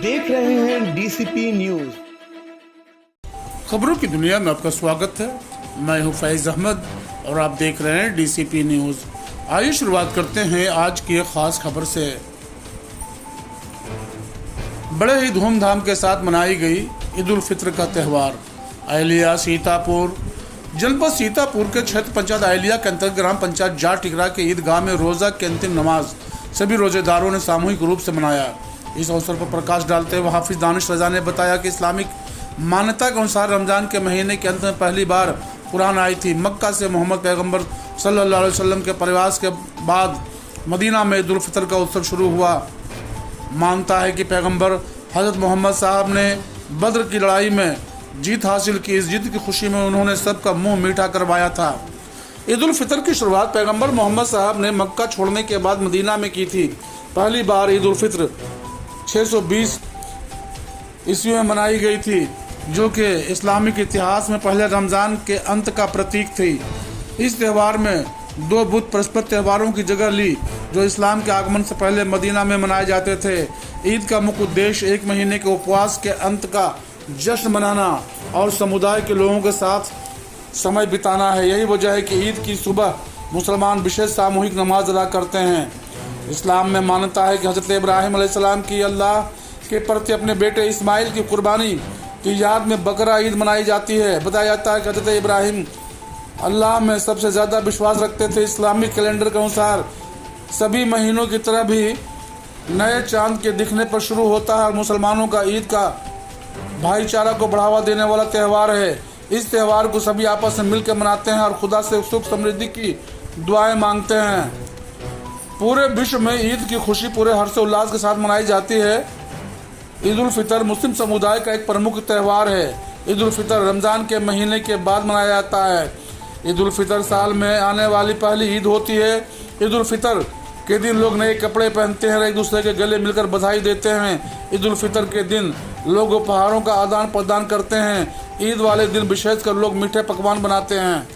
देख रहे हैं डीसीपी न्यूज। खबरों की दुनिया में आपका स्वागत है। मैं हूं फैज अहमद और आप देख रहे हैं डीसीपी न्यूज। आइए शुरुआत करते हैं आज की एक खास खबर से। बड़े ही धूमधाम के साथ मनाई गई ईद उल फित्र का त्यौहार अहलिया सीतापुर जनपद सीतापुर के क्षेत्र पंचायत अहलिया के अंतर्गत ग्राम पंचायत जाट टिकरा के ईदगाह में रोजा की अंतिम नमाज सभी रोजेदारों ने सामूहिक रूप से मनाया। इस अवसर पर प्रकाश डालते हुए हाफिज दानिश रजा ने बताया कि इस्लामिक मान्यता के अनुसार रमजान के महीने के अंत में पहली बार कुरान आई थी। मक्का से मोहम्मद पैगंबर सल्लल्लाहु अलैहि वसल्लम के प्रवास के बाद मदीना में ईद उल फितर का उत्सव शुरू हुआ। मानता है कि पैगंबर हजरत मोहम्मद साहब ने बद्र की लड़ाई में जीत हासिल की। इस जीत की खुशी में उन्होंने सबका मुंह मीठा करवाया था। ईद उल फितर की शुरुआत पैगंबर मोहम्मद साहब ने मक्का छोड़ने के बाद मदीना में की थी। पहली बार ईद उल फितर 620 ईस्वी में मनाई गई थी, जो कि इस्लामिक इतिहास में पहले रमज़ान के अंत का प्रतीक थी। इस त्यौहार में दो बुत परस्पर त्योहारों की जगह ली जो इस्लाम के आगमन से पहले मदीना में मनाए जाते थे। ईद का मुख्य उद्देश्य एक महीने के उपवास के अंत का जश्न मनाना और समुदाय के लोगों के साथ समय बिताना है। यही वजह है कि ईद की सुबह मुसलमान विशेष सामूहिक नमाज अदा करते हैं। इस्लाम में मान्यता है कि हज़रत इब्राहिम अलैहिस्सलाम की अल्लाह के प्रति अपने बेटे इस्माइल की कुर्बानी की याद में बकरा ईद मनाई जाती है। बताया जाता है कि हज़रत इब्राहिम अल्लाह में सबसे ज़्यादा विश्वास रखते थे। इस्लामिक कैलेंडर के अनुसार सभी महीनों की तरह भी नए चांद के दिखने पर शुरू होता है और मुसलमानों का ईद का भाईचारा को बढ़ावा देने वाला त्यौहार है। इस त्यौहार को सभी आपस में मिलकर मनाते हैं और खुदा से सुख समृद्धि की दुआएं मांगते हैं। पूरे विश्व में ईद की खुशी पूरे हर्षोल्लास के साथ मनाई जाती है। ईद उल फितर मुस्लिम समुदाय का एक प्रमुख त्यौहार है। ईद उल फितर रमज़ान के महीने के बाद मनाया जाता है। ईद उल फितर साल में आने वाली पहली ईद होती है। ईद उल फितर के दिन लोग नए कपड़े पहनते हैं और एक दूसरे के गले मिलकर बधाई देते हैं। ईद उल फितर के दिन लोग उपहारों का आदान प्रदान करते हैं। ईद वाले दिन विशेषकर लोग मीठे पकवान बनाते हैं।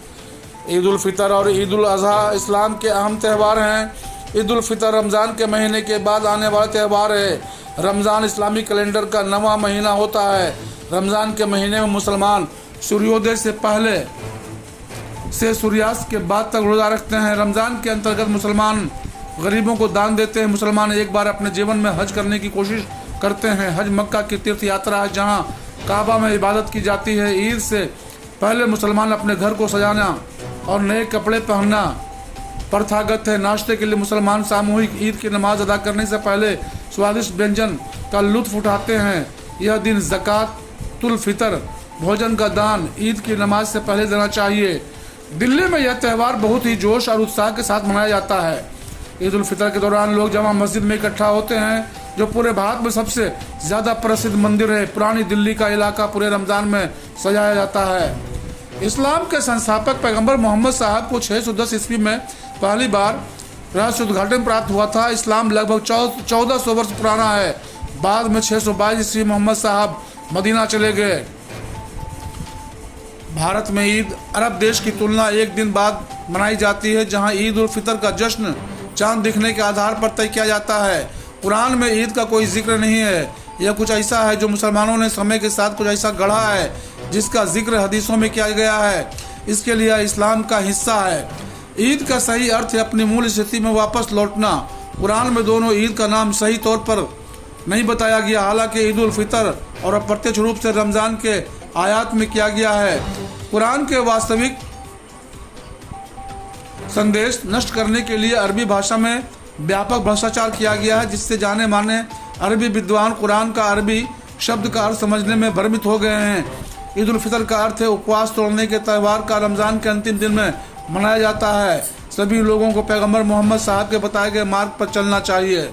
ईद उल फितर और ईद उल अजहा इस्लाम के अहम त्यौहार हैं। ईद उल फितर रमज़ान के महीने के बाद आने वाला त्यौहार है। रमज़ान इस्लामी कैलेंडर का 9वां महीना होता है। रमज़ान के महीने में मुसलमान सूर्योदय से पहले से सूर्यास्त के बाद तक रोज़ा रखते हैं। रमज़ान के अंतर्गत मुसलमान गरीबों को दान देते हैं। मुसलमान एक बार अपने जीवन में हज करने की कोशिश करते हैं। हज मक्का की तीर्थ यात्रा है जहाँ काबा में इबादत की जाती है। ईद से पहले मुसलमान अपने घर को सजाना और नए कपड़े पहनना प्रथागत है। नाश्ते के लिए मुसलमान सामूहिक ईद की नमाज अदा करने से पहले स्वादिष्ट व्यंजन का लुत्फ उठाते हैं। यह दिन ज़कातुल फितर भोजन का दान ईद की नमाज से पहले देना चाहिए। दिल्ली में यह त्यौहार बहुत ही जोश और उत्साह के साथ मनाया जाता है। ईद उल फितर के दौरान लोग जमा मस्जिद में इकट्ठा होते हैं, जो पूरे भारत में सबसे ज़्यादा प्रसिद्ध मंदिर है। पुरानी दिल्ली का इलाका पूरे रमज़ान में सजाया जाता है। इस्लाम के संस्थापक पैगंबर मोहम्मद साहब को 610 ईस्वी में पहली बार रहस्य उद्घाटन प्राप्त हुआ था। इस्लाम लगभग 1400 वर्ष पुराना है। बाद में 622 ईस्वी मोहम्मद साहब मदीना चले गए। भारत में ईद अरब देश की तुलना एक दिन बाद मनाई जाती है, जहां ईद उल फितर का जश्न चांद दिखने के आधार पर तय किया जाता है। कुरान में ईद का कोई जिक्र नहीं है। यह कुछ ऐसा है जो मुसलमानों ने समय के साथ कुछ ऐसा गढ़ा है जिसका जिक्र हदीसों में किया गया है। इसके लिए इस्लाम का हिस्सा है। ईद का सही अर्थ है अपनी मूल स्थिति में वापस लौटना। कुरान में दोनों ईद का नाम सही तौर पर नहीं बताया गया, हालांकि ईद उल फितर और अप्रत्यक्ष रूप से रमज़ान के आयात में किया गया है। कुरान के वास्तविक संदेश नष्ट करने के लिए अरबी भाषा में व्यापक भ्रष्टाचार किया गया है, जिससे जाने माने अरबी विद्वान कुरान का अरबी शब्द का अर्थ समझने में भ्रमित हो गए हैं। ईद उल फितर का अर्थ है उपवास तोड़ने के त्यौहार का रमज़ान के अंतिम दिन में मनाया जाता है। सभी लोगों को पैगंबर मोहम्मद साहब के बताए गए मार्ग पर चलना चाहिए।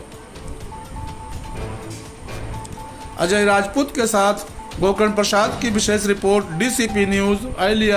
अजय राजपूत के साथ गोकर्ण प्रसाद की विशेष रिपोर्ट, डीसीपी न्यूज अहलिया।